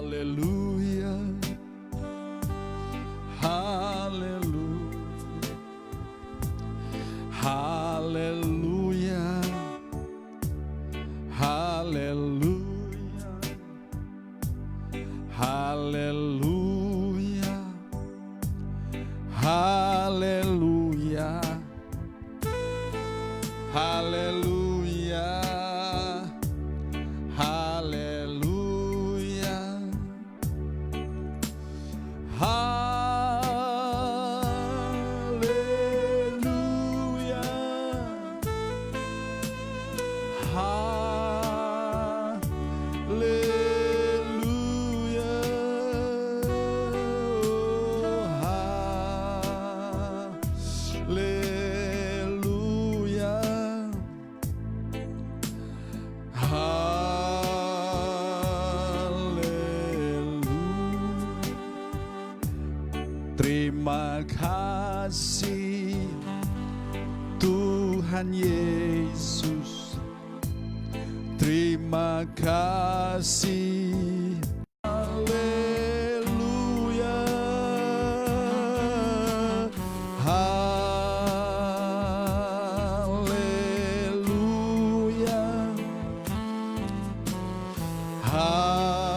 Haleluya, haleluya, haleluya, haleluya, haleluya, haleluya, haleluya, haleluya, haleluya, haleluya, terima kasih Tuhan Yesus, terima kasih. Haleluya, haleluya, haleluya,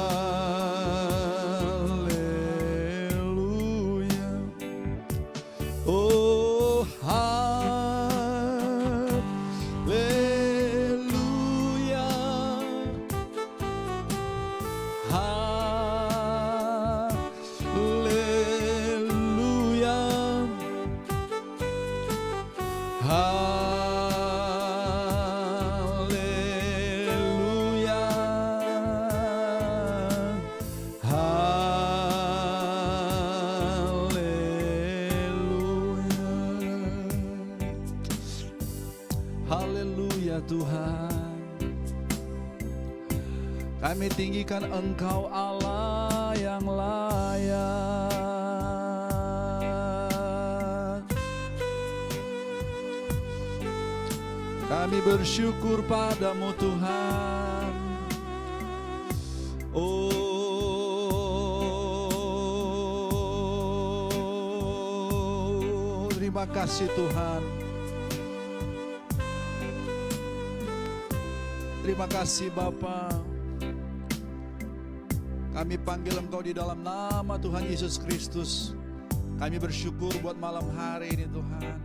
oh haleluya, haleluya, haleluya, haleluya Tuhan. Kami tinggikan Engkau Allah yang layak. Kami bersyukur padamu Tuhan. Oh, terima kasih Tuhan. Terima kasih Bapa. Kami panggil Engkau di dalam nama Tuhan Yesus Kristus. Kami bersyukur buat malam hari ini Tuhan.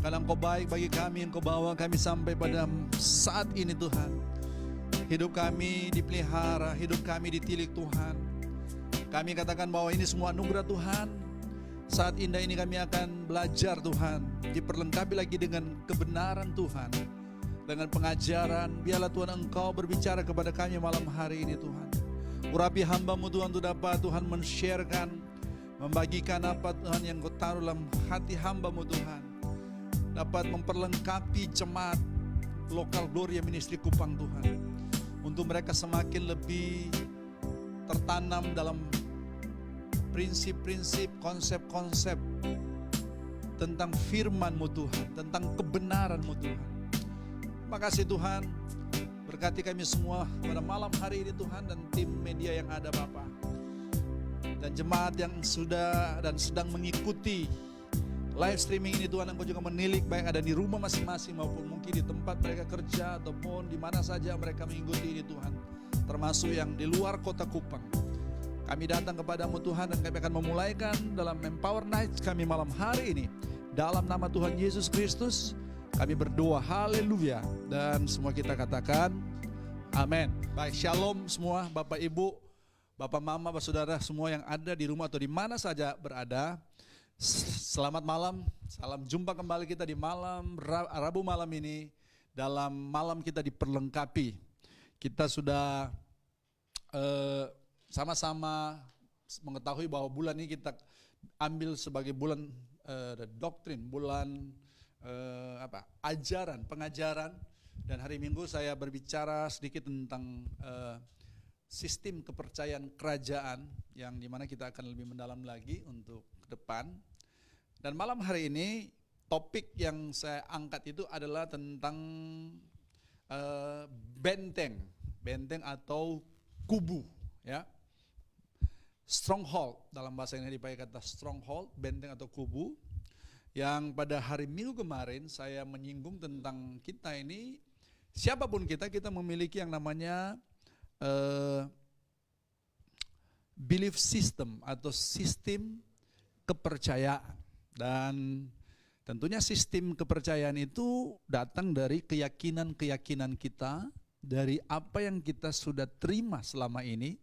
Karena Engkau baik bagi kami, Engkau bawa kami sampai pada saat ini Tuhan. Hidup kami dipelihara, hidup kami ditilik Tuhan. Kami katakan bahwa ini semua anugerah Tuhan. Saat indah ini kami akan belajar Tuhan, diperlengkapi lagi dengan kebenaran Tuhan, dengan pengajaran. Biarlah Tuhan Engkau berbicara kepada kami malam hari ini Tuhan. Urapi hamba-Mu Tuhan untuk dapat Tuhan men-sharekan, membagikan apa Tuhan yang Kau taruh dalam hati hamba-Mu Tuhan. Dapat memperlengkapi jemaat lokal Gloria Ministry Kupang Tuhan. Untuk mereka semakin lebih tertanam dalam prinsip-prinsip, konsep-konsep tentang firman-Mu Tuhan, tentang kebenaran-Mu Tuhan. Terima kasih Tuhan. Berkati kami semua pada malam hari ini Tuhan, dan tim media yang ada Bapa, dan jemaat yang sudah dan sedang mengikuti live streaming ini Tuhan. Engkau juga menilik baik ada di rumah masing-masing maupun mungkin di tempat mereka kerja ataupun di mana saja mereka mengikuti ini Tuhan, termasuk yang di luar kota Kupang. Kami datang kepadamu Tuhan, dan kami akan memulaikan dalam Empower Night kami malam hari ini. Dalam nama Tuhan Yesus Kristus kami berdoa, haleluya. Dan semua kita katakan amin. Baik, shalom semua Bapak Ibu, Bapak Mama, Bapak Saudara semua yang ada di rumah atau di mana saja berada. Selamat malam, salam jumpa kembali kita di malam Rabu malam ini. Dalam malam kita diperlengkapi. Kita sudah sama-sama mengetahui bahwa bulan ini kita ambil sebagai bulan doktrin, bulan ajaran, pengajaran. Dan hari Minggu saya berbicara sedikit tentang sistem kepercayaan kerajaan, yang dimana kita akan lebih mendalam lagi untuk ke depan. Dan malam hari ini topik yang saya angkat itu adalah tentang benteng atau kubu, ya. Stronghold, dalam bahasa ini dipakai kata stronghold, benteng atau kubu. Yang pada hari Minggu kemarin saya menyinggung tentang kita ini, siapapun kita memiliki yang namanya belief system atau sistem kepercayaan. Dan tentunya sistem kepercayaan itu datang dari keyakinan-keyakinan kita, dari apa yang kita sudah terima selama ini.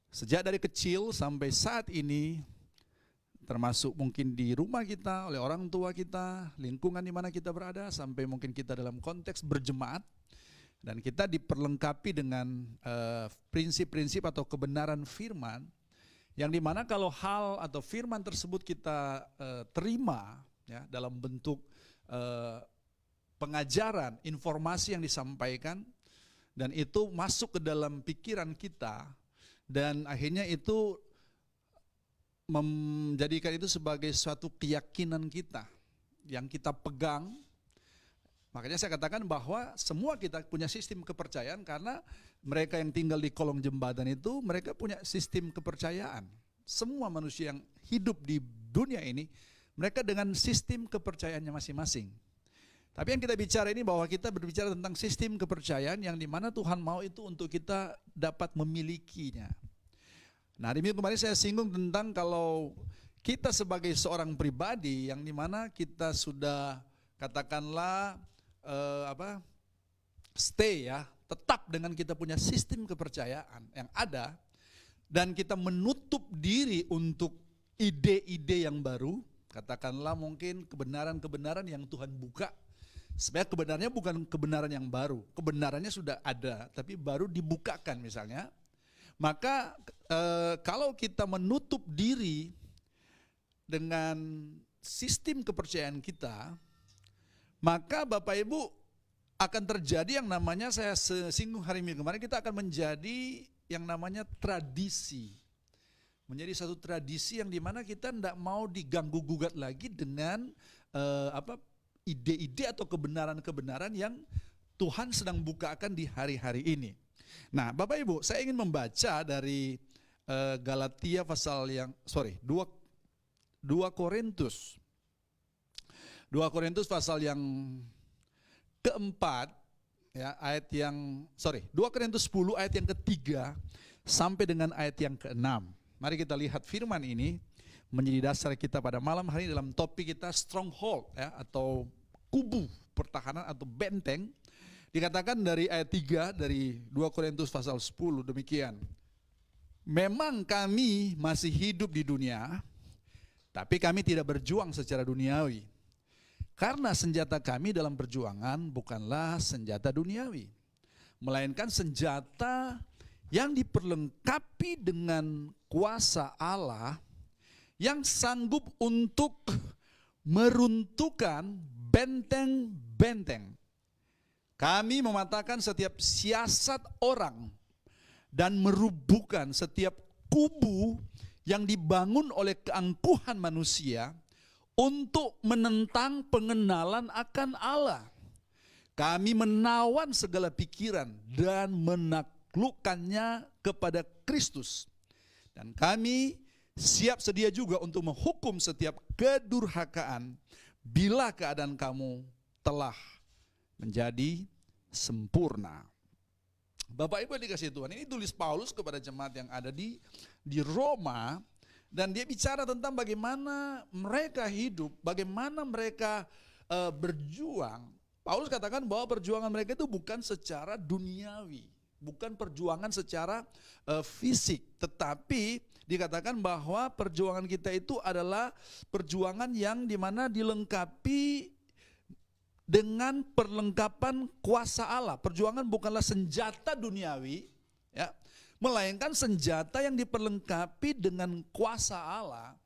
Sejak dari kecil sampai saat ini, termasuk mungkin di rumah kita, oleh orang tua kita, lingkungan di mana kita berada, sampai mungkin kita dalam konteks berjemaat, dan kita diperlengkapi dengan prinsip-prinsip atau kebenaran firman, yang dimana kalau hal atau firman tersebut kita terima ya, dalam bentuk pengajaran, informasi yang disampaikan, dan itu masuk ke dalam pikiran kita, dan akhirnya itu menjadikan itu sebagai suatu keyakinan kita yang kita pegang. Makanya saya katakan bahwa semua kita punya sistem kepercayaan, karena mereka yang tinggal di kolong jembatan itu mereka punya sistem kepercayaan. Semua manusia yang hidup di dunia ini mereka dengan sistem kepercayaannya masing-masing. Tapi yang kita bicara ini bahwa kita berbicara tentang sistem kepercayaan yang dimana Tuhan mau itu untuk kita dapat memilikinya. Nah, di minggu kemarin saya singgung tentang kalau kita sebagai seorang pribadi yang dimana kita sudah katakanlah stay ya, tetap dengan kita punya sistem kepercayaan yang ada, dan kita menutup diri untuk ide-ide yang baru, katakanlah mungkin kebenaran-kebenaran yang Tuhan buka. Sebenarnya kebenarannya bukan kebenaran yang baru, kebenarannya sudah ada, tapi baru dibukakan misalnya. Maka kalau kita menutup diri dengan sistem kepercayaan kita, maka Bapak Ibu akan terjadi yang namanya, saya singgung hari Minggu kemarin, kita akan menjadi yang namanya tradisi. Menjadi satu tradisi yang dimana kita tidak mau diganggu gugat lagi dengan ide-ide atau kebenaran-kebenaran yang Tuhan sedang bukakan di hari-hari ini. Nah, Bapak Ibu, saya ingin membaca dari Galatia pasal 2 Korintus. 2 Korintus pasal yang keempat, ya, 2 Korintus 10 ayat yang ketiga sampai dengan ayat yang keenam. Mari kita lihat firman ini menjadi dasar kita pada malam hari ini dalam topik kita stronghold ya, atau kubu pertahanan atau benteng. Dikatakan dari ayat 3 dari 2 Korintus pasal 10 demikian. Memang kami masih hidup di dunia, tapi kami tidak berjuang secara duniawi. Karena senjata kami dalam perjuangan bukanlah senjata duniawi, melainkan senjata yang diperlengkapi dengan kuasa Allah yang sanggup untuk meruntuhkan benteng-benteng. Kami mematahkan setiap siasat orang dan merubuhkan setiap kubu yang dibangun oleh keangkuhan manusia untuk menentang pengenalan akan Allah. Kami menawan segala pikiran dan menaklukkannya kepada Kristus. Dan kami siap sedia juga untuk menghukum setiap kedurhakaan bila keadaan kamu telah menjadi sempurna. Bapak Ibu dikasih Tuhan, ini tulis Paulus kepada jemaat yang ada di Roma, dan dia bicara tentang bagaimana mereka hidup, bagaimana mereka berjuang. Paulus katakan bahwa perjuangan mereka itu bukan secara duniawi, bukan perjuangan secara fisik, tetapi dikatakan bahwa perjuangan kita itu adalah perjuangan yang dimana dilengkapi dengan perlengkapan kuasa Allah. Perjuangan bukanlah senjata duniawi, ya, melainkan senjata yang diperlengkapi dengan kuasa Allah,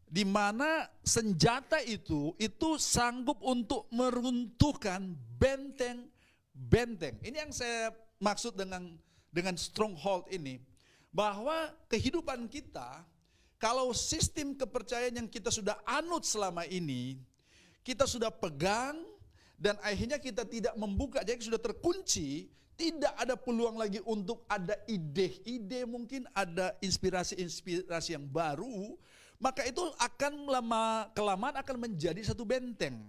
di mana senjata itu sanggup untuk meruntuhkan benteng-benteng. Ini yang saya maksud dengan stronghold ini, bahwa kehidupan kita, kalau sistem kepercayaan yang kita sudah anut selama ini, kita sudah pegang dan akhirnya kita tidak membuka, jadi sudah terkunci, Tidak ada peluang lagi untuk ada ide-ide, mungkin ada inspirasi-inspirasi yang baru, maka itu akan lama-kelamaan akan menjadi satu benteng.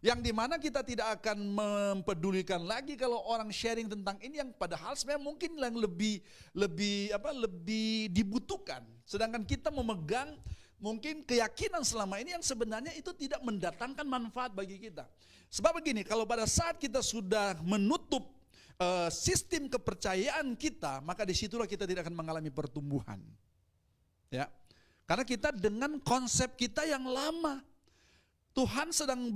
Yang dimana kita tidak akan mempedulikan lagi kalau orang sharing tentang ini yang padahal sebenarnya mungkin yang lebih dibutuhkan. Sedangkan kita memegang mungkin keyakinan selama ini yang sebenarnya itu tidak mendatangkan manfaat bagi kita. Sebab begini, kalau pada saat kita sudah menutup sistem kepercayaan kita, maka disitulah kita tidak akan mengalami pertumbuhan. Ya, karena kita dengan konsep kita yang lama. Tuhan sedang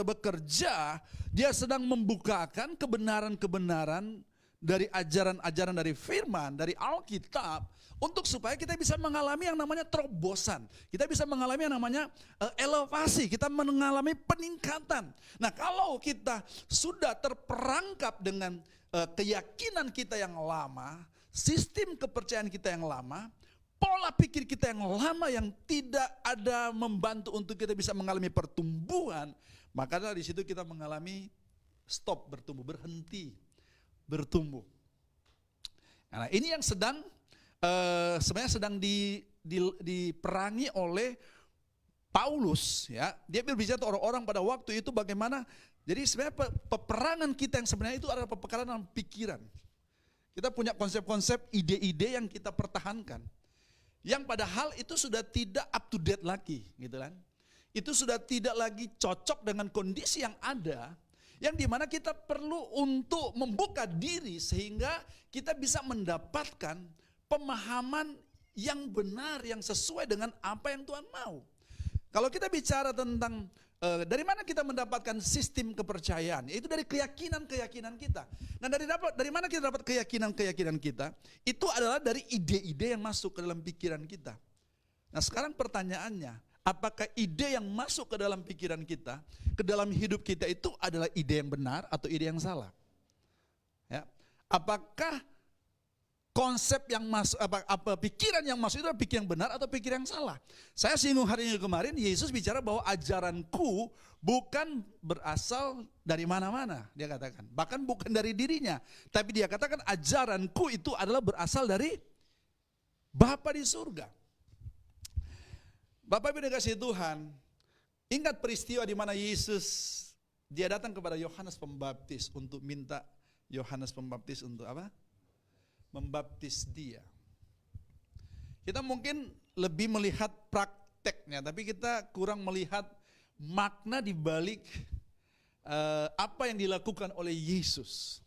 bekerja, dia sedang membukakan kebenaran-kebenaran dari ajaran-ajaran dari firman, dari Alkitab, untuk supaya kita bisa mengalami yang namanya terobosan. Kita bisa mengalami yang namanya elevasi, kita mengalami peningkatan. Nah, kalau kita sudah terperangkap dengan keyakinan kita yang lama, sistem kepercayaan kita yang lama, pola pikir kita yang lama yang tidak ada membantu untuk kita bisa mengalami pertumbuhan, maka dari situ kita mengalami stop bertumbuh, berhenti bertumbuh. Nah, ini yang sebenarnya sedang diperangi oleh Paulus, ya. Dia berbicara orang-orang pada waktu itu bagaimana. Jadi sebenarnya peperangan kita yang sebenarnya itu adalah peperangan pikiran. Kita punya konsep-konsep, ide-ide yang kita pertahankan. Yang padahal itu sudah tidak up to date lagi, gitu kan. Itu sudah tidak lagi cocok dengan kondisi yang ada, yang dimana kita perlu untuk membuka diri sehingga kita bisa mendapatkan pemahaman yang benar, yang sesuai dengan apa yang Tuhan mau. Kalau kita bicara tentang dari mana kita mendapatkan sistem kepercayaan, itu dari keyakinan-keyakinan kita. Nah, dari mana kita dapat keyakinan-keyakinan kita? Itu adalah dari ide-ide yang masuk ke dalam pikiran kita. Nah, sekarang pertanyaannya, apakah ide yang masuk ke dalam pikiran kita, ke dalam hidup kita itu adalah ide yang benar atau ide yang salah? Ya. Apakah konsep yang masuk, pikiran yang masuk itu adalah pikiran yang benar atau pikiran yang salah? Saya singgung hari ini kemarin, Yesus bicara bahwa ajaranku bukan berasal dari mana-mana, dia katakan. Bahkan bukan dari dirinya, tapi dia katakan ajaranku itu adalah berasal dari Bapa di surga. Bapak Ibu dikasihi Tuhan, ingat peristiwa di mana Yesus, dia datang kepada Yohanes Pembaptis untuk minta Yohanes Pembaptis untuk apa? Membaptis dia. Kita mungkin lebih melihat prakteknya, tapi kita kurang melihat makna di balik apa yang dilakukan oleh Yesus.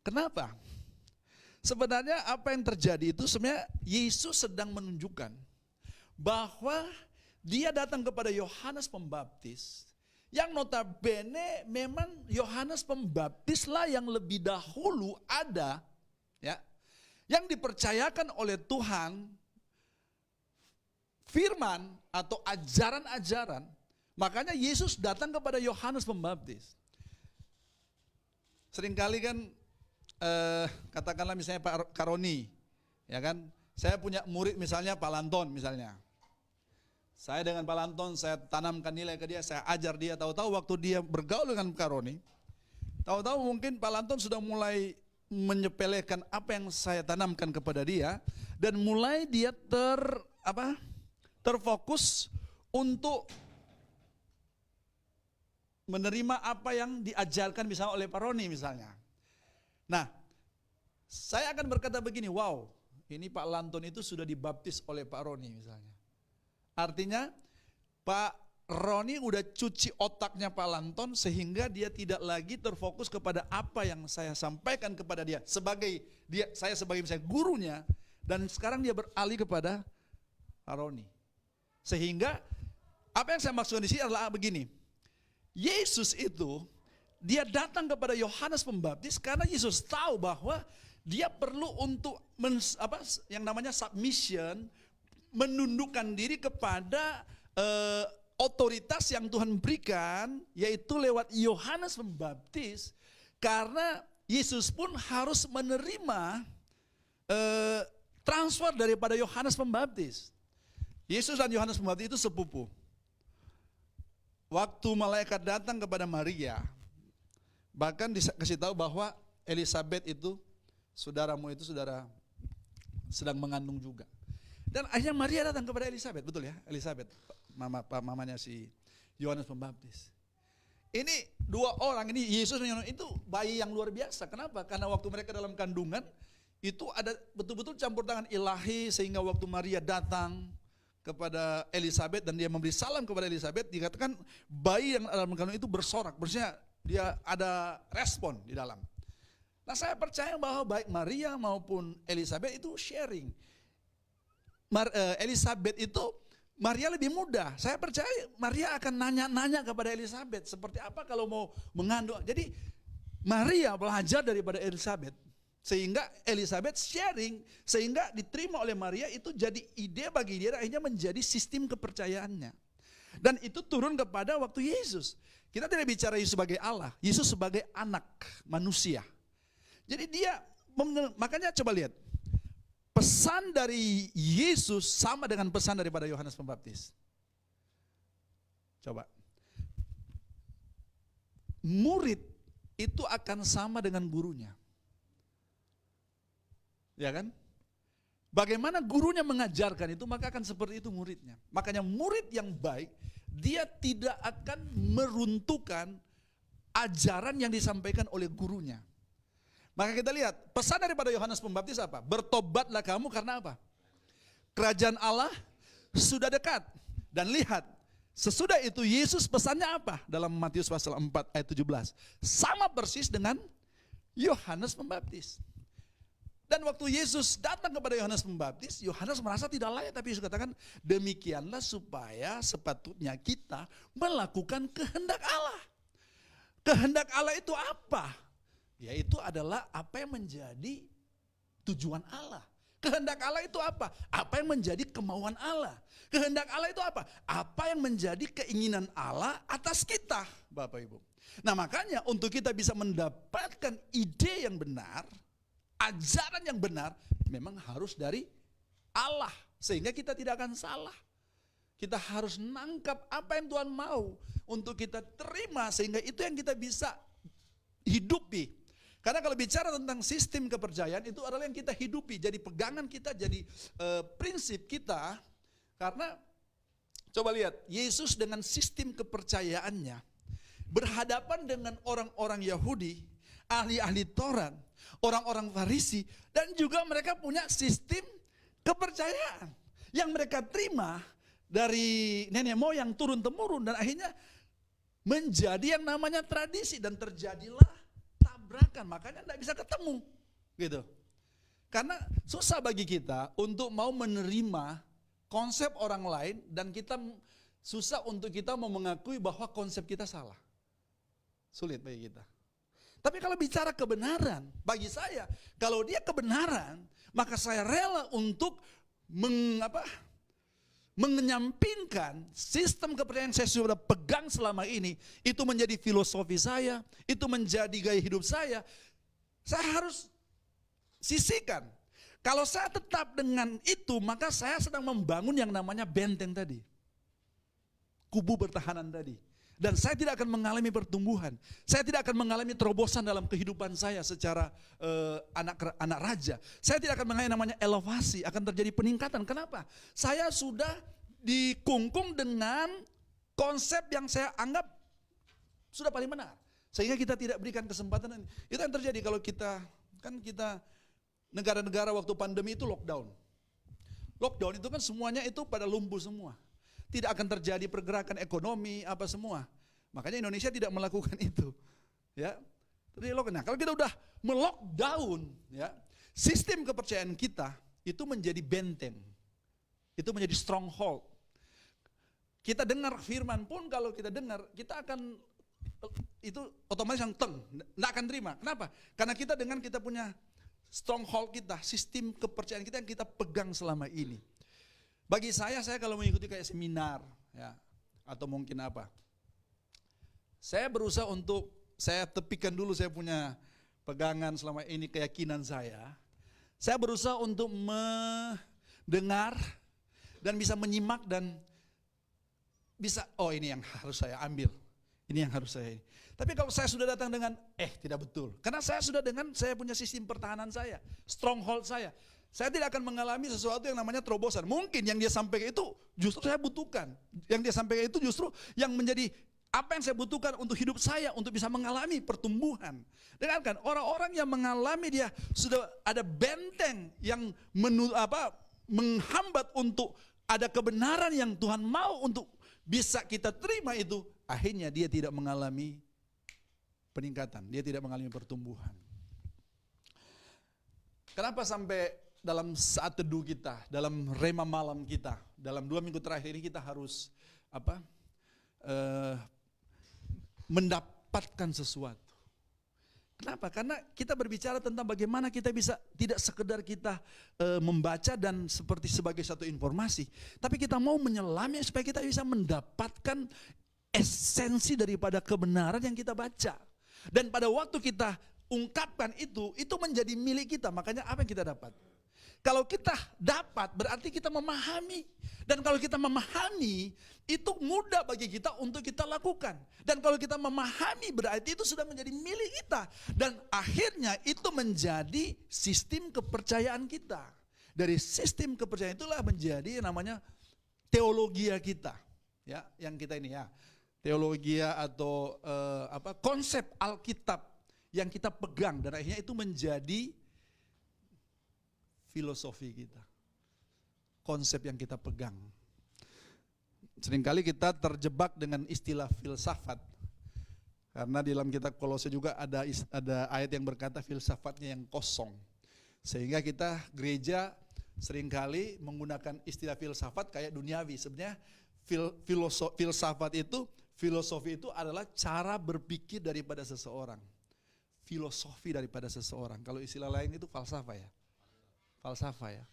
Kenapa? Sebenarnya apa yang terjadi itu sebenarnya Yesus sedang menunjukkan bahwa dia datang kepada Yohanes Pembaptis, yang notabene memang Yohanes Pembaptislah yang lebih dahulu ada, ya, yang dipercayakan oleh Tuhan firman atau ajaran-ajaran. Makanya Yesus datang kepada Yohanes Pembaptis. Seringkali kan katakanlah misalnya Pak Karoni, ya kan, saya punya murid misalnya Pak Lanton misalnya. Saya dengan Pak Lanton, saya tanamkan nilai ke dia, saya ajar dia, tahu-tahu waktu dia bergaul dengan Pak Karoni, tahu-tahu mungkin Pak Lanton sudah mulai menyepelekan apa yang saya tanamkan kepada dia, dan mulai dia terfokus untuk menerima apa yang diajarkan misalnya oleh Pak Roni misalnya. Nah, saya akan berkata begini, wow, ini Pak Lanton itu sudah dibaptis oleh Pak Roni misalnya. Artinya Pak Roni udah cuci otaknya Pak Lanton sehingga dia tidak lagi terfokus kepada apa yang saya sampaikan kepada dia. Saya sebagai misalnya gurunya, dan sekarang dia beralih kepada Pak Roni. Sehingga apa yang saya maksudkan di sini adalah begini. Yesus itu dia datang kepada Yohanes Pembaptis karena Yesus tahu bahwa dia perlu untuk yang namanya submission, menundukkan diri kepada otoritas yang Tuhan berikan, yaitu lewat Yohanes Pembaptis, karena Yesus pun harus menerima transfer daripada Yohanes Pembaptis. Yesus dan Yohanes Pembaptis itu sepupu. Waktu malaikat datang kepada Maria, bahkan dikasih tahu bahwa Elizabeth itu, saudaramu itu saudara sedang mengandung juga. Dan akhirnya Maria datang kepada Elizabeth, betul ya? Elizabeth, mamanya si Yohanes Pembaptis. Ini dua orang, ini Yesus itu bayi yang luar biasa. Kenapa? Karena waktu mereka dalam kandungan, itu ada betul-betul campur tangan ilahi, sehingga waktu Maria datang kepada Elizabeth dan dia memberi salam kepada Elizabeth, dikatakan bayi yang dalam kandungan itu bersorak, maksudnya dia ada respon di dalam. Nah, saya percaya bahwa baik Maria maupun Elizabeth itu sharing. Elizabeth itu, Maria lebih muda. Saya percaya Maria akan nanya-nanya kepada Elizabeth, seperti apa kalau mau mengandung. Jadi Maria belajar daripada Elizabeth, sehingga Elizabeth sharing, sehingga diterima oleh Maria, itu jadi ide bagi dia, akhirnya menjadi sistem kepercayaannya. Dan itu turun kepada waktu Yesus. Kita tidak bicara Yesus sebagai Allah, Yesus sebagai anak manusia. Jadi dia, makanya coba lihat, pesan dari Yesus sama dengan pesan daripada Yohanes Pembaptis. Coba. Murid itu akan sama dengan gurunya. Ya kan? Bagaimana gurunya mengajarkan itu, maka akan seperti itu muridnya. Makanya murid yang baik, dia tidak akan meruntuhkan ajaran yang disampaikan oleh gurunya. Maka kita lihat, pesan daripada Yohanes Pembaptis apa? Bertobatlah kamu karena apa? Kerajaan Allah sudah dekat. Dan lihat, sesudah itu Yesus pesannya apa? Dalam Matius pasal 4 ayat 17. Sama persis dengan Yohanes Pembaptis. Dan waktu Yesus datang kepada Yohanes Pembaptis, Yohanes merasa tidak layak, tapi Yesus katakan, demikianlah supaya sepatutnya kita melakukan kehendak Allah. Kehendak Allah itu apa? Yaitu adalah apa yang menjadi tujuan Allah. Kehendak Allah itu apa? Apa yang menjadi kemauan Allah. Kehendak Allah itu apa? Apa yang menjadi keinginan Allah atas kita, Bapak Ibu. Nah, makanya untuk kita bisa mendapatkan ide yang benar, ajaran yang benar, memang harus dari Allah. Sehingga kita tidak akan salah. Kita harus nangkap apa yang Tuhan mau untuk kita terima, sehingga itu yang kita bisa hidupi. Karena kalau bicara tentang sistem kepercayaan, itu adalah yang kita hidupi, jadi pegangan kita, jadi prinsip kita. Karena coba lihat, Yesus dengan sistem kepercayaannya berhadapan dengan orang-orang Yahudi, ahli-ahli Taurat, orang-orang Farisi, dan juga mereka punya sistem kepercayaan yang mereka terima dari nenek moyang turun-temurun, dan akhirnya menjadi yang namanya tradisi, dan terjadilah tabrakan, makanya tidak bisa ketemu gitu. Karena susah bagi kita untuk mau menerima konsep orang lain, dan kita susah untuk kita mau mengakui bahwa konsep kita salah. Sulit bagi kita. Tapi kalau bicara kebenaran, bagi saya, kalau dia kebenaran, maka saya rela untuk menyampingkan sistem kepercayaan saya sudah pegang selama ini, itu menjadi filosofi saya, itu menjadi gaya hidup saya harus sisihkan. Kalau saya tetap dengan itu, maka saya sedang membangun yang namanya benteng tadi, kubu pertahanan tadi. Dan saya tidak akan mengalami pertumbuhan, saya tidak akan mengalami terobosan dalam kehidupan saya secara anak raja. Saya tidak akan mengalami namanya elevasi, akan terjadi peningkatan. Kenapa? Saya sudah dikungkung dengan konsep yang saya anggap sudah paling benar, sehingga kita tidak berikan kesempatan. Itu yang terjadi kalau kita negara-negara waktu pandemi itu lockdown. Lockdown itu kan semuanya itu pada lumpuh semua. Tidak akan terjadi pergerakan ekonomi apa semua. Makanya Indonesia tidak melakukan itu. Ya. Nah, kalau kita udah melockdown, ya, sistem kepercayaan kita itu menjadi benteng. Itu menjadi stronghold. Kita dengar firman pun, kalau kita dengar, kita akan itu otomatis yang enggak akan terima. Kenapa? Karena kita dengan kita punya stronghold kita, sistem kepercayaan kita yang kita pegang selama ini. Bagi saya kalau mengikuti kayak seminar, ya, atau mungkin apa, saya berusaha untuk saya tepikan dulu saya punya pegangan selama ini, keyakinan saya. Saya berusaha untuk mendengar dan bisa menyimak dan bisa, oh ini yang harus saya ambil, Ini yang harus saya. Tapi kalau saya sudah datang dengan, tidak betul. Karena saya sudah saya punya sistem pertahanan saya, stronghold saya. Saya tidak akan mengalami sesuatu yang namanya terobosan. Mungkin yang dia sampaikan itu justru saya butuhkan. Yang dia sampaikan itu justru yang menjadi apa yang saya butuhkan untuk hidup saya, untuk bisa mengalami pertumbuhan. Dengarkan, orang-orang yang mengalami dia sudah ada benteng yang menghambat untuk ada kebenaran yang Tuhan mau untuk bisa kita terima itu. Akhirnya dia tidak mengalami peningkatan, dia tidak mengalami pertumbuhan. Kenapa sampai dalam saat teduh kita, dalam rema malam kita, dalam 2 minggu terakhir ini kita harus mendapatkan sesuatu. Kenapa? Karena kita berbicara tentang bagaimana kita bisa tidak sekedar kita membaca dan sebagai satu informasi, tapi kita mau menyelami supaya kita bisa mendapatkan esensi daripada kebenaran yang kita baca. Dan pada waktu kita ungkapkan itu menjadi milik kita. Makanya apa yang kita dapat? Kalau kita dapat berarti kita memahami. Dan kalau kita memahami itu mudah bagi kita untuk kita lakukan. Dan kalau kita memahami berarti itu sudah menjadi milik kita. Dan akhirnya itu menjadi sistem kepercayaan kita. Dari sistem kepercayaan itulah menjadi namanya teologia kita. Ya, yang kita ini ya. Teologia atau konsep Alkitab yang kita pegang dan akhirnya itu menjadi filosofi kita, konsep yang kita pegang. Seringkali kita terjebak dengan istilah filsafat, karena di dalam kitab Kolose juga ada ayat yang berkata filsafatnya yang kosong, sehingga kita gereja seringkali menggunakan istilah filsafat kayak duniawi. Sebenarnya filosofi itu adalah cara berpikir daripada seseorang, filosofi daripada seseorang. Kalau istilah lain itu falsafah ya. Falsafah ya.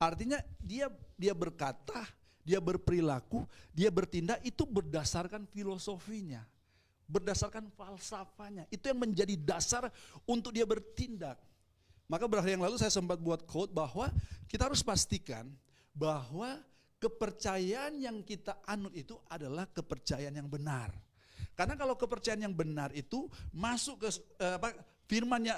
Artinya dia berkata, dia berperilaku, dia bertindak itu berdasarkan filosofinya, berdasarkan falsafahnya. Itu yang menjadi dasar untuk dia bertindak. Maka beberapa hari yang lalu saya sempat buat quote bahwa kita harus pastikan bahwa kepercayaan yang kita anut itu adalah kepercayaan yang benar. Karena kalau kepercayaan yang benar itu masuk ke firmannya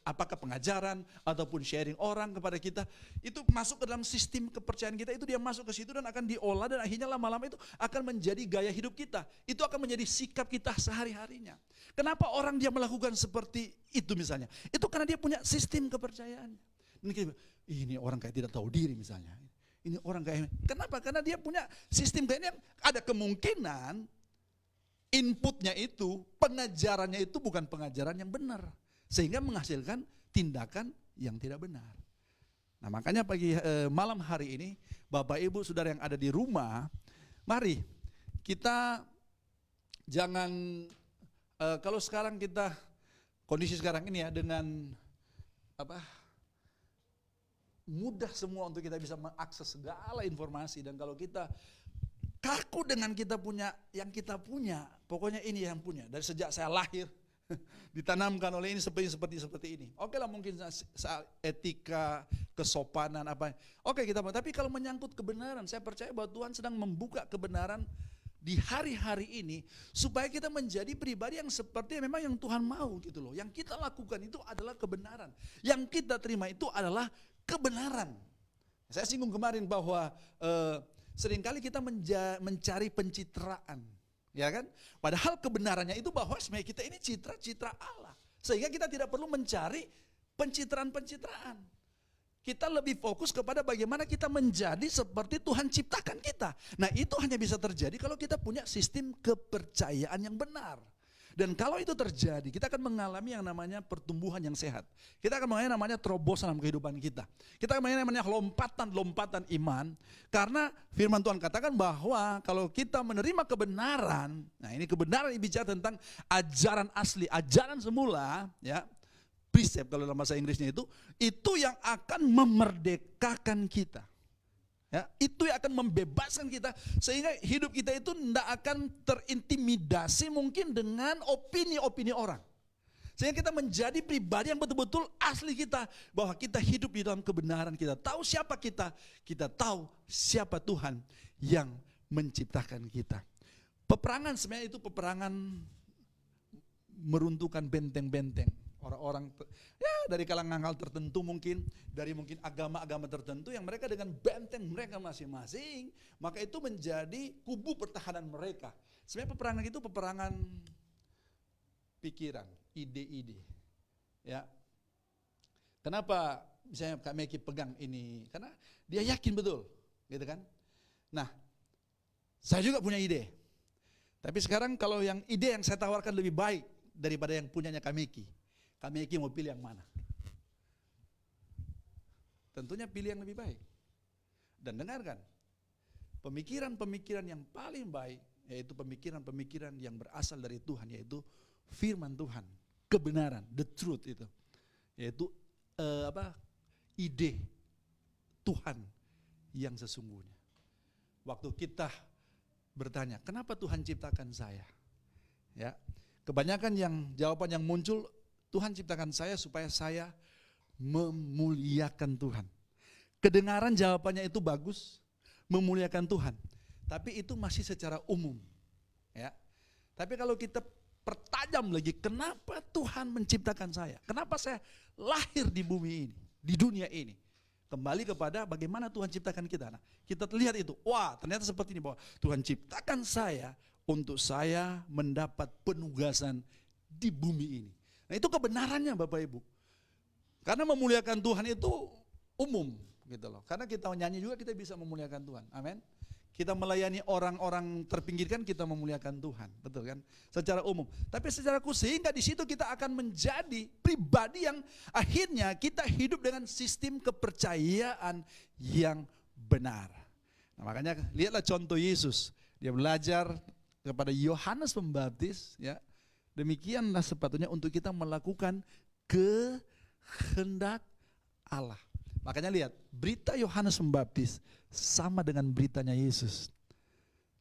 apakah pengajaran ataupun sharing orang kepada kita, itu masuk ke dalam sistem kepercayaan kita, itu dia masuk ke situ dan akan diolah dan akhirnya lama-lama itu akan menjadi gaya hidup kita. Itu akan menjadi sikap kita sehari-harinya. Kenapa orang dia melakukan seperti itu misalnya? Itu karena dia punya sistem kepercayaan. Ini orang kayak tidak tahu diri misalnya. Ini orang kayak, kenapa? Karena dia punya sistem kayaknya ada kemungkinan inputnya itu, pengajarannya itu bukan pengajaran yang benar. Sehingga menghasilkan tindakan yang tidak benar. Nah makanya pagi malam hari ini, Bapak Ibu Saudara yang ada di rumah, mari kita jangan, kalau sekarang kita, kondisi sekarang ini ya dengan mudah semua untuk kita bisa mengakses segala informasi. Dan kalau kita kaku dengan kita punya, yang kita punya, pokoknya ini yang punya. Dari sejak saya lahir, ditanamkan oleh ini seperti ini. Oke lah mungkin soal etika, kesopanan, apa. Oke kita, tapi kalau menyangkut kebenaran, saya percaya bahwa Tuhan sedang membuka kebenaran di hari-hari ini, supaya kita menjadi pribadi yang seperti memang yang Tuhan mau gitu loh. Yang kita lakukan itu adalah kebenaran. Yang kita terima itu adalah kebenaran. Saya singgung kemarin bahwa seringkali kita mencari pencitraan, ya kan? Padahal kebenarannya itu bahwa sebenarnya kita ini citra Allah. Sehingga kita tidak perlu mencari pencitraan. Kita lebih fokus kepada bagaimana kita menjadi seperti Tuhan ciptakan kita. Nah itu hanya bisa terjadi kalau kita punya sistem kepercayaan yang benar. Dan kalau itu terjadi, kita akan mengalami yang namanya pertumbuhan yang sehat. Kita akan mengalami yang namanya terobosan dalam kehidupan kita. Kita akan mengalami yang namanya lompatan iman. Karena firman Tuhan katakan bahwa kalau kita menerima kebenaran, nah ini kebenaran bicara tentang ajaran asli, ajaran semula, ya, precept kalau dalam bahasa Inggrisnya itu yang akan memerdekakan kita. Ya, itu yang akan membebaskan kita sehingga hidup kita itu tidak akan terintimidasi mungkin dengan opini-opini orang. Sehingga kita menjadi pribadi yang betul-betul asli kita, bahwa kita hidup di dalam kebenaran, kita tahu siapa kita tahu siapa Tuhan yang menciptakan kita. Peperangan sebenarnya itu peperangan meruntuhkan benteng-benteng. Orang-orang dari kalangan hal tertentu mungkin, dari mungkin agama-agama tertentu yang mereka dengan benteng mereka masing-masing, maka itu menjadi kubu pertahanan mereka. Sebenarnya peperangan itu peperangan pikiran, ide-ide. Ya. Kenapa misalnya Kak Meki pegang ini? Karena dia yakin betul, gitu kan? Nah, saya juga punya ide. Tapi sekarang kalau yang ide yang saya tawarkan lebih baik daripada yang punyanya Kak Meki mau pilih yang mana? Tentunya pilih yang lebih baik. Dan dengarkan, pemikiran-pemikiran yang paling baik, yaitu pemikiran-pemikiran yang berasal dari Tuhan, yaitu firman Tuhan, kebenaran, the truth itu. Yaitu ide Tuhan yang sesungguhnya. Waktu kita bertanya, kenapa Tuhan ciptakan saya? Ya, kebanyakan jawaban yang muncul, Tuhan ciptakan saya supaya saya memuliakan Tuhan. Kedengaran jawabannya itu bagus, memuliakan Tuhan. Tapi itu masih secara umum. Ya. Tapi kalau kita pertajam lagi, kenapa Tuhan menciptakan saya? Kenapa saya lahir di bumi ini, di dunia ini? Kembali kepada bagaimana Tuhan ciptakan kita. Nah, kita lihat itu, wah ternyata seperti ini, bahwa Tuhan ciptakan saya untuk saya mendapat penugasan di bumi ini. Nah itu kebenarannya Bapak Ibu. Karena memuliakan Tuhan itu umum gitu loh. Karena kita nyanyi juga kita bisa memuliakan Tuhan. Amin. Kita melayani orang-orang terpinggirkan, kita memuliakan Tuhan, betul kan? Secara umum. Tapi secara khusus, sehingga di situ kita akan menjadi pribadi yang akhirnya kita hidup dengan sistem kepercayaan yang benar. Nah, makanya lihatlah contoh Yesus. Dia belajar kepada Yohanes Pembaptis, ya. Demikianlah sepatutnya untuk kita melakukan kehendak Allah. Makanya lihat, berita Yohanes Pembaptis sama dengan beritanya Yesus.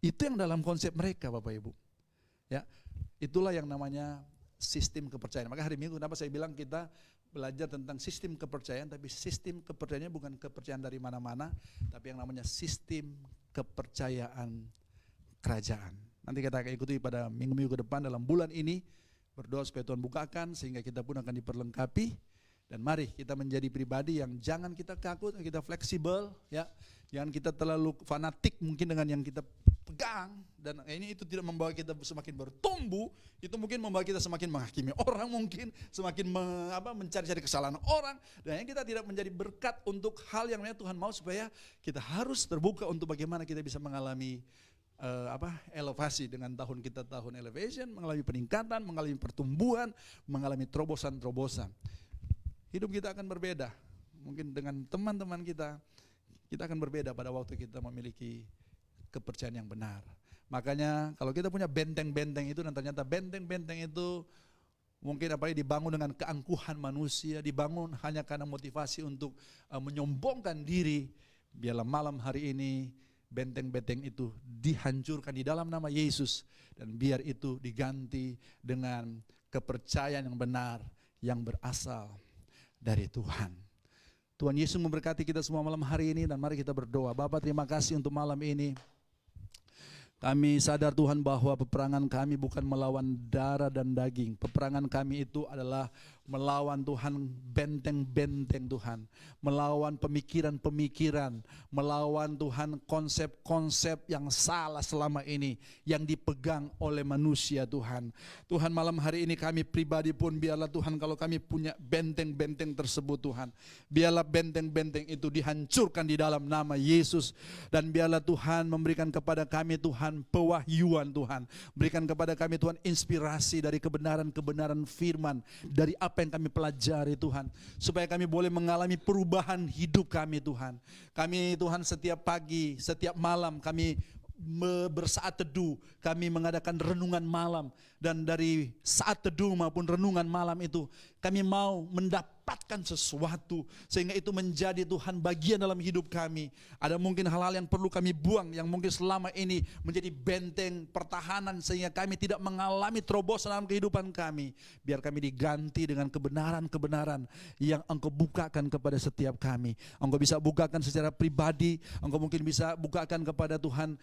Itu yang dalam konsep mereka Bapak Ibu. Ya, itulah yang namanya sistem kepercayaan. Maka hari Minggu kenapa saya bilang kita belajar tentang sistem kepercayaan, tapi sistem kepercayaannya bukan kepercayaan dari mana-mana, tapi yang namanya sistem kepercayaan kerajaan. Nanti kita akan ikuti pada minggu-minggu ke depan dalam bulan ini. Berdoa supaya Tuhan bukakan sehingga kita pun akan diperlengkapi. Dan mari kita menjadi pribadi yang jangan kita kaku, kita fleksibel, ya. Jangan kita terlalu fanatik mungkin dengan yang kita pegang. Dan ini itu tidak membawa kita semakin bertumbuh, itu mungkin membawa kita semakin menghakimi orang mungkin, semakin mencari-cari kesalahan orang. Dan yang kita tidak menjadi berkat untuk hal yang Tuhan mau, supaya kita harus terbuka untuk bagaimana kita bisa mengalami elevasi dengan tahun kita, tahun elevation, mengalami peningkatan, mengalami pertumbuhan, mengalami terobosan-terobosan. Hidup kita akan berbeda, mungkin dengan teman-teman kita akan berbeda pada waktu kita memiliki kepercayaan yang benar. Makanya kalau kita punya benteng-benteng itu, dan ternyata benteng-benteng itu mungkin dibangun dengan keangkuhan manusia, dibangun hanya karena motivasi untuk menyombongkan diri, biarlah malam hari ini benteng-benteng itu dihancurkan di dalam nama Yesus, dan biar itu diganti dengan kepercayaan yang benar yang berasal dari Tuhan. Tuhan Yesus memberkati kita semua malam hari ini, dan mari kita berdoa. Bapa, terima kasih untuk malam ini. Kami sadar Tuhan bahwa peperangan kami bukan melawan darah dan daging. Peperangan kami itu adalah melawan Tuhan benteng-benteng Tuhan. Melawan pemikiran-pemikiran. Melawan Tuhan konsep-konsep yang salah selama ini, yang dipegang oleh manusia Tuhan. Tuhan, malam hari ini kami pribadi pun biarlah Tuhan, kalau kami punya benteng-benteng tersebut Tuhan, biarlah benteng-benteng itu dihancurkan di dalam nama Yesus. Dan biarlah Tuhan memberikan kepada kami Tuhan pewahyuan Tuhan. Berikan kepada kami Tuhan inspirasi dari kebenaran-kebenaran firman, dari apa yang kami pelajari Tuhan, supaya kami boleh mengalami perubahan hidup kami Tuhan. Kami Tuhan setiap pagi, setiap malam kami bersaat teduh, kami mengadakan renungan malam, Dan dari saat teduh maupun renungan malam itu, kami mau mendapatkan sesuatu sehingga itu menjadi Tuhan bagian dalam hidup kami. Ada mungkin hal-hal yang perlu kami buang, yang mungkin selama ini menjadi benteng pertahanan sehingga kami tidak mengalami terobosan dalam kehidupan kami. Biar kami diganti dengan kebenaran-kebenaran yang Engkau bukakan kepada setiap kami. Engkau bisa bukakan secara pribadi, Engkau mungkin bisa bukakan kepada Tuhan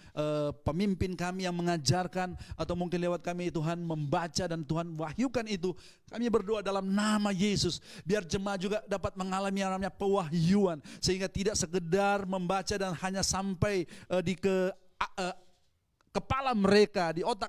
pemimpin kami yang mengajarkan, atau mungkin lewat kami Tuhan membaca dan Tuhan wahyukan itu. Kami berdoa dalam nama Yesus, biar jemaat juga dapat mengalami yang namanya pewahyuan, sehingga tidak sekedar membaca dan hanya sampai di kepala mereka, di otak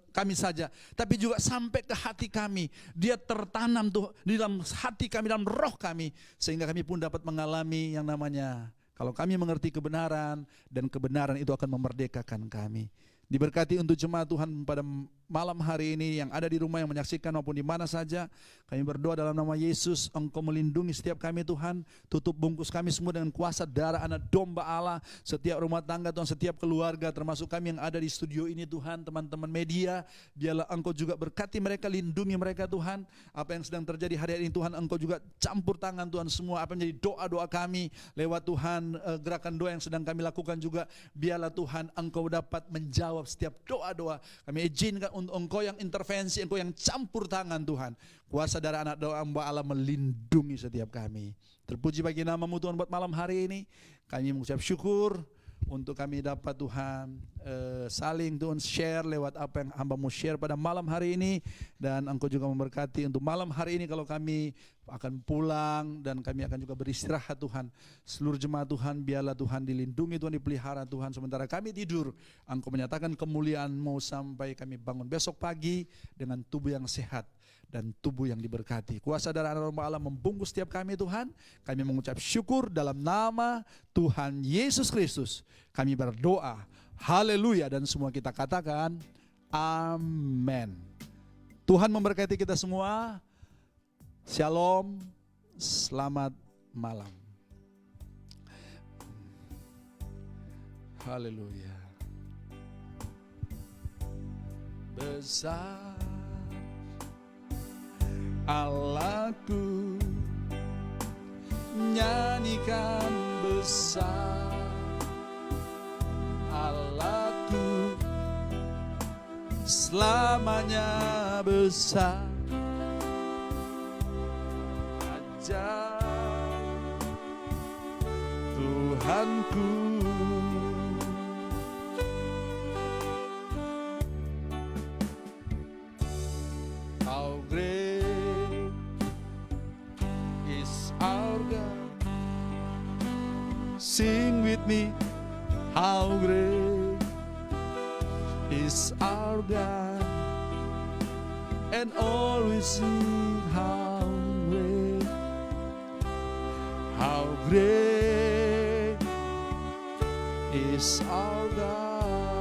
kami saja, tapi juga sampai ke hati kami. Dia tertanam tuh di dalam hati kami, dalam roh kami, sehingga kami pun dapat mengalami yang namanya, kalau kami mengerti kebenaran, dan kebenaran itu akan memerdekakan kami. Diberkati untuk jemaat Tuhan pada malam hari ini yang ada di rumah, yang menyaksikan maupun di mana saja. Kami berdoa dalam nama Yesus, Engkau melindungi setiap kami Tuhan. Tutup bungkus kami semua dengan kuasa darah anak domba Allah. Setiap rumah tangga Tuhan, setiap keluarga, termasuk kami yang ada di studio ini Tuhan, teman-teman media. Biarlah Engkau juga berkati mereka, lindungi mereka Tuhan. Apa yang sedang terjadi hari ini Tuhan, Engkau juga campur tangan Tuhan semua. Apa yang menjadi doa-doa kami lewat Tuhan, gerakan doa yang sedang kami lakukan juga. Biarlah Tuhan Engkau dapat menjawab setiap doa-doa. Kami izinkan untuk Engkau yang intervensi, Engkau yang campur tangan Tuhan. Kuasa darah anak doa Allah melindungi setiap kami. Terpuji bagi nama-Mu Tuhan buat malam hari ini. Kami mengucap syukur untuk kami dapat Tuhan saling Tuhan share lewat apa yang hamba-Mu share pada malam hari ini. Dan Engkau juga memberkati untuk malam hari ini kalau kami akan pulang dan kami akan juga beristirahat Tuhan. Seluruh jemaat Tuhan, biarlah Tuhan dilindungi Tuhan, dipelihara Tuhan. Sementara kami tidur, Engkau menyatakan kemuliaan-Mu sampai kami bangun besok pagi dengan tubuh yang sehat dan tubuh yang diberkati. Kuasa darah Allah membungkus setiap kami Tuhan. Kami mengucap syukur dalam nama Tuhan Yesus Kristus. Kami berdoa. Haleluya. Dan semua kita katakan amin. Tuhan memberkati kita semua. Shalom. Selamat malam. Haleluya. Besar Allahku, nyanyikan besar Allahku, selamanya besar. Ajaib Tuhanku, how great is our God. Sing with me, how great is our God, and always sing how great is our God.